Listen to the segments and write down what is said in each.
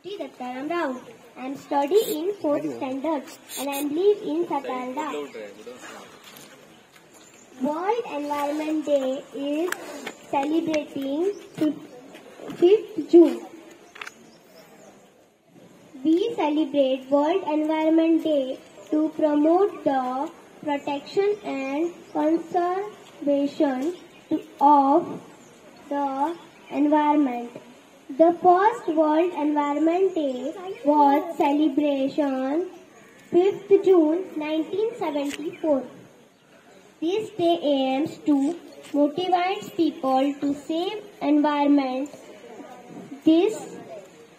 Sri Dattaram Rao. I am studying in 4th standard and I live in Satalda. World Environment Day is celebrating 5th June. We celebrate World Environment Day to promote the protection and conservation of the environment. The first World Environment Day was celebration 5th June 1974. This day aims to motivate people to save environment. This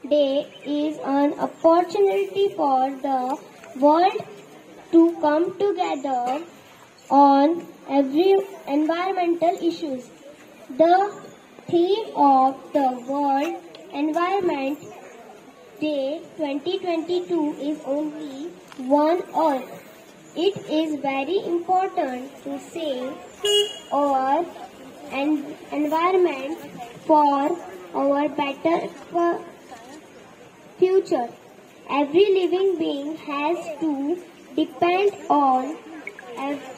day is an opportunity for the world to come together on every environmental issues. The theme of the World Environment Day 2022 is only one Earth. It is very important to save our environment for our better future. Every living being has to depend on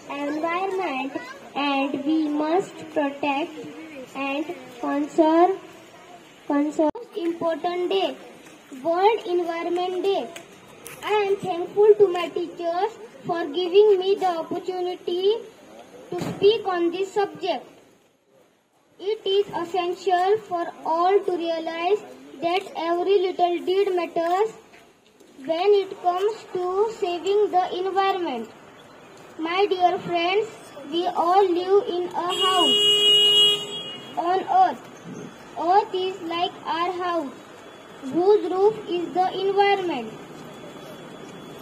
environment and we must protect and conserve. Most important day, World Environment Day. I am thankful to my teachers for giving me the opportunity to speak on this subject. It is essential for all to realize that every little deed matters when it comes to saving the environment. My dear friends, we all live in a house on earth. Earth is like our house, whose roof is the environment.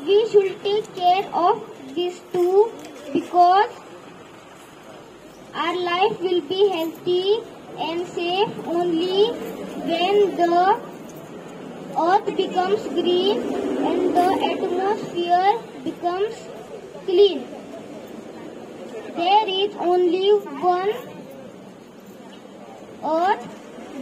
We should take care of this too because our life will be healthy and safe only when the earth becomes green and the atmosphere becomes clean. There is only one earth,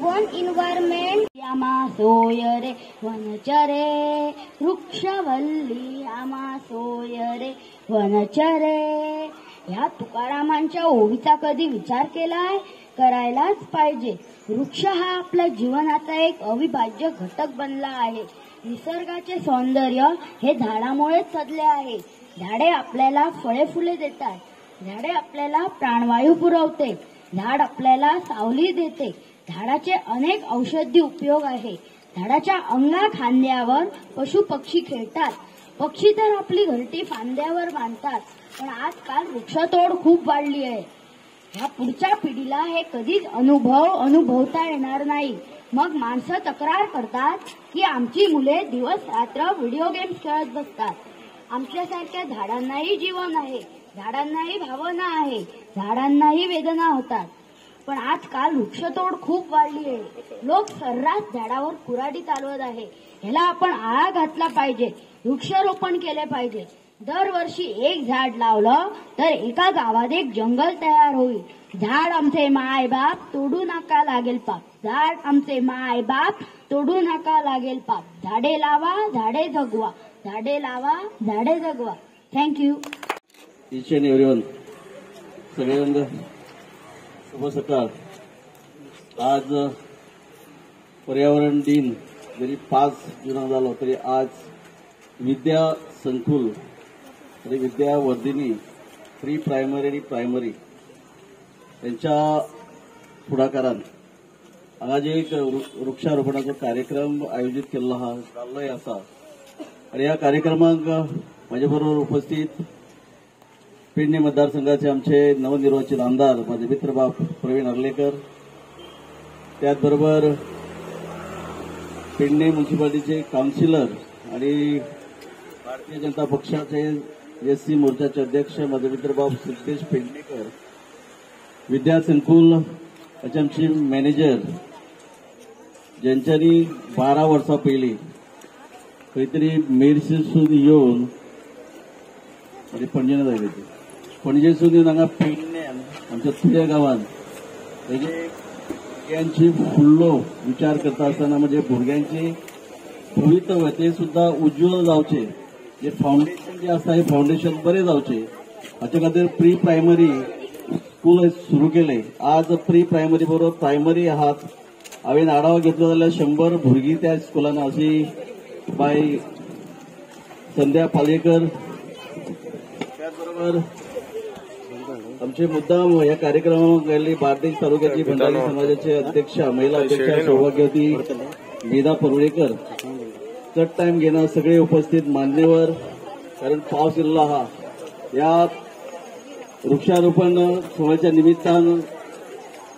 one environment. आमा सोय रे वनचरे वृक्षवल्ली आमा सोय रे वनचरे. ह्या तुकारामांच्या ओवीचा कधी विचार केलाय? करायलाच पाहिजे. वृक्ष हा आपल्या जीवनाचा एक अविभाज्य घटक बनला आहे. निसर्गाचे सौंदर्य हे झाडामुळेच साधले आहे. झाडे आपल्याला फळे फुले देतात. झाडे आपल्याला प्राणवायू पुरवते. झाड आपल्याला सावली देते. झाडाचे अनेक औषधी उपयोग आहे. झाडाच्या अंगा खांद्यावर पशु पक्षी खेळतात. पक्षी तर आपली घरटी फांद्यावर बांधतात. पण आजकाल वृक्षतोड खूप वाढली आहे. ह्या पुढच्या पिढीला हे कधीच अनुभवता येणार नाही. मग माणसं तक्रार करतात की आमची मुले दिवस रात्र व्हिडिओ गेम्स खेळत बसतात. आमच्यासारख्या झाडांनाही जीवन आहे. झाडांनाही भावना आहे. झाडांनाही वेदना होतात. पण आजकाल वृक्षतोड खूप वाढली आहे. लोक सर्रास झाडावर कुऱ्हाडी चालवत आहे. ह्याला आपण आळा घातला पाहिजे. वृक्षारोपण केले पाहिजे. दरवर्षी एक झाड लावलं तर एका गावात एक जंगल तयार होईल. झाड आमचे माय बाप तोडू नका लागेल पाप. झाड आमचे माय बाप तोडू नका लागेल पाप. झाडे लावा झाडे जगवा. झाडे लावा झाडे जगवा. थँक्यू. Each and everyone. सगळ्यांना शुभ सकाळ. आज पर्यावरण दिन जरी 5 जून झाला तरी आज विद्या संकुल आणि विद्या वर्धिनी प्री प्रायमरी आणि प्रायमरी यांच्या पुढाकारान आज एक वृक्षारोपणाचा कार्यक्रम आयोजित केला चाललोय असा. आणि या कार्यक्रमाक माझ्याबरोबर उपस्थित पेडणे मतदारसंघाचे आमचे नवनिर्वाचित आमदार माझे मित्रबाप प्रवीण अर्लेकर, त्याचबरोबर पेडणे म्युनिसिपालिटीचे काउन्सिलर आणि भारतीय जनता पक्षाचे एससी मोर्चाचे अध्यक्ष माझे मित्रबाप सिद्धेश पेडणेकर, विद्या संकुल आमची मॅनेजर ज्यांच्यानी 12 वर्सां पयली खंयतरी मेरशेसून येवन म्हणजे पणजेन जायले ती पणजेसून येवन हांगा पेडण्यान आमच्या तुळ्या गांवांत भुरग्यांची फुडलो विचार करता आसतना म्हणजे भुरग्यांची भवितव्य ते सुद्धा उज्ज्वल जावचे, जे फाउंडेशन जे आसता हे फाउंडेशन बरें जावचे हाचे खातीर प्री प्रायमरी स्कूल सुरू केले. आज प्री प्रायमरी बरोबर प्रायमरी आहात. हांवेन आढावा घेतलो जाल्यार 100 भुरगीं त्या स्कुलान अशी बाय संध्या पालयेकर, त्याचबरोबर आमचे मुद्दाम ह्या कार्यक्रमाक गेल्ली बार्देस तालुक्याची भंडारी समाजाचे अध्यक्षा महिला अध्यक्षा सौभाग्यवती मीना परुळेकर चड टायम घेना सगळे उपस्थित मान्यवर, कारण पावस इल्लो आहा. ह्या वृक्षारोपण सोहळ्याच्या निमित्तान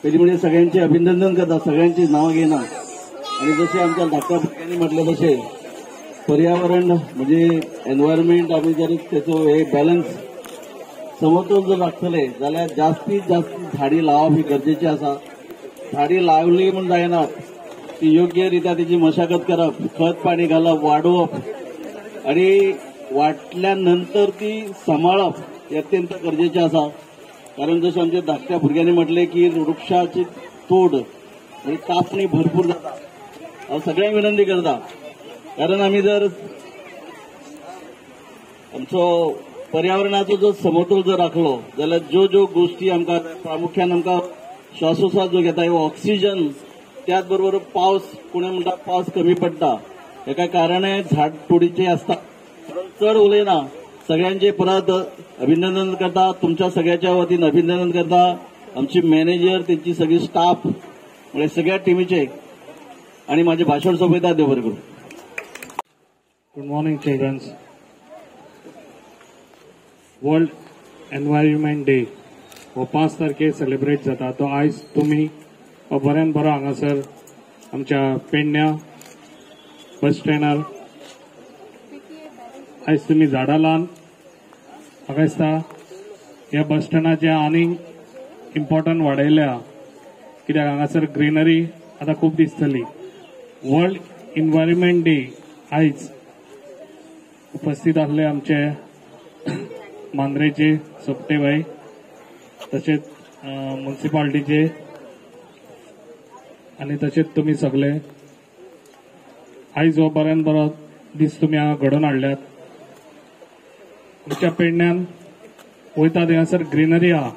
पयलीं म्हणजे सगळ्यांचे अभिनंदन करता, सगळ्यांची नांवां घेना. आणि जशें आमच्या धाकट्या भुरग्यांनी म्हटलें तशें पर्यावरण म्हणजे एनवायरमेंट आमी जर तेचो हे बॅलन्स समतोल जर राखतले जाल्यार जास्तीत जास्त झाडी लावप ही गरजेची आसा. झाडी लावली म्हूण जायना, ती योग्य रित्या तेची मशागत करप, खत पाणी घालप, वाडोवप आणि वाटल्या नंतर ती सांबाळप हे अत्यंत गरजेचे आसा. कारण जशें आमच्या धाकट्या भुरग्यांनी म्हटले की वृक्षाची तोड म्हणजे कापणी भरपूर जाता. हांव सगळ्यांक विनंती करता, कारण आमी जर आमचो पर्यावरणाचो जो समतोल जर राखलो जाल्यार ज्यो ज्यो गोष्टी आमकां प्रामुख्यान आमकां श्वासोश्वास जो घेता हो ऑक्सिजन, त्याच बरोबर पावस, कोणी म्हणटा पावस कमी पडटा हेका कारणे झाड तोडीचे आसता. चड उलयना, सगळ्यांचे परत अभिनंदन करता, तुमच्या सगळ्याच्या वतीन अभिनंदन करता. आमची मॅनेजर, त्यांची सगळी स्टाफ म्हणजे सगळ्या टीमीचे, आणि माझे भाषण सोपयता. देव बरें करूं. Good morning childrens. World environment day हो 5 तारखेक सेलिब्रेट जाता. तो आयज तुमी बऱ्यान बरो हांगासर आमच्या पेडण्या बस स्टँडार आयज तुमी झाडां लावन म्हाका दिसता ह्या बस स्टँडाचे आनीक इम्पॉर्टंट वाडयल्या, कित्याक हांगासर ग्रीनरी आतां खूब दिसतली. वर्ल्ड एनवायरमेंट डे आयज उपस्थित आसले आमचे मांद्रेचे सोपटे भाई, तशेंच म्युनिसिपालिटीचे आनी तशेंच तुमी सगळे आयज हो बऱ्यान बरो दीस तुमी हांगा घडोवन हाडल्यात. आमच्या पेडण्यान वयता थंयसर ग्रीनरी आहा,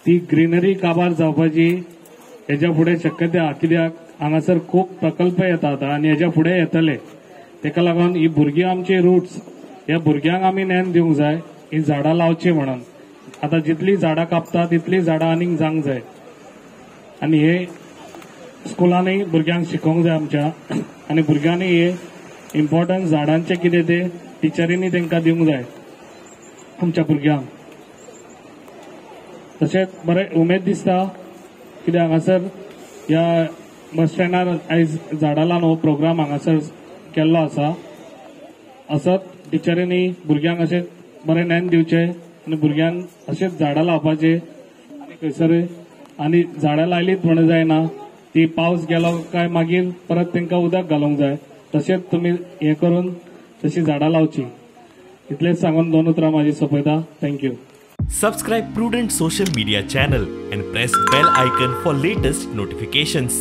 ती ग्रीनरी काबार जावपाची हेच्या फुडें शक्यता आहा, कित्याक हांगासर खूब प्रकल्प येतात आनी हेच्या फुडें येतले. तेका लागून ही भुरगीं आमची रुट्स, ह्या भुरग्यांक आमी ज्ञान दिवंक जाय ही झाडां लावची म्हणून. आतां जितली झाडां कापता तितली झाडां आनीक जावंक जाय, आनी हे स्कुलांनी भुरग्यांक शिकोवंक जाय आमच्या, आनी भुरग्यांनी हे इम्पॉर्टन्स झाडांचे कितें ते टिचरींनी तांकां दिवंक जाय आमच्या भुरग्यांक. तशेंच बरें उमेद दिसता, कित्याक हांगासर ह्या बस स्टँडार आयज झाडां लावन हो प्रोग्राम हांगासर केल्लो आसा. असोच टिचरींनी भुरग्यांक अशें बरें ज्ञान दिवचें आनी भुरग्यांक अशेंच झाडां लावपाचें. आनी खंयसर आनी झाडां लायलीच म्हणून जायना, ती पावस गेलो काय मागीर परत तांकां उदक घालूंक जाय. तशेंच तुमी हें करून तशी झाडां लावची. इतलेंच सांगून 2 उतरां म्हाजी सोंपयता. Thank you. Subscribe Prudent social media channel and press bell icon for latest notifications.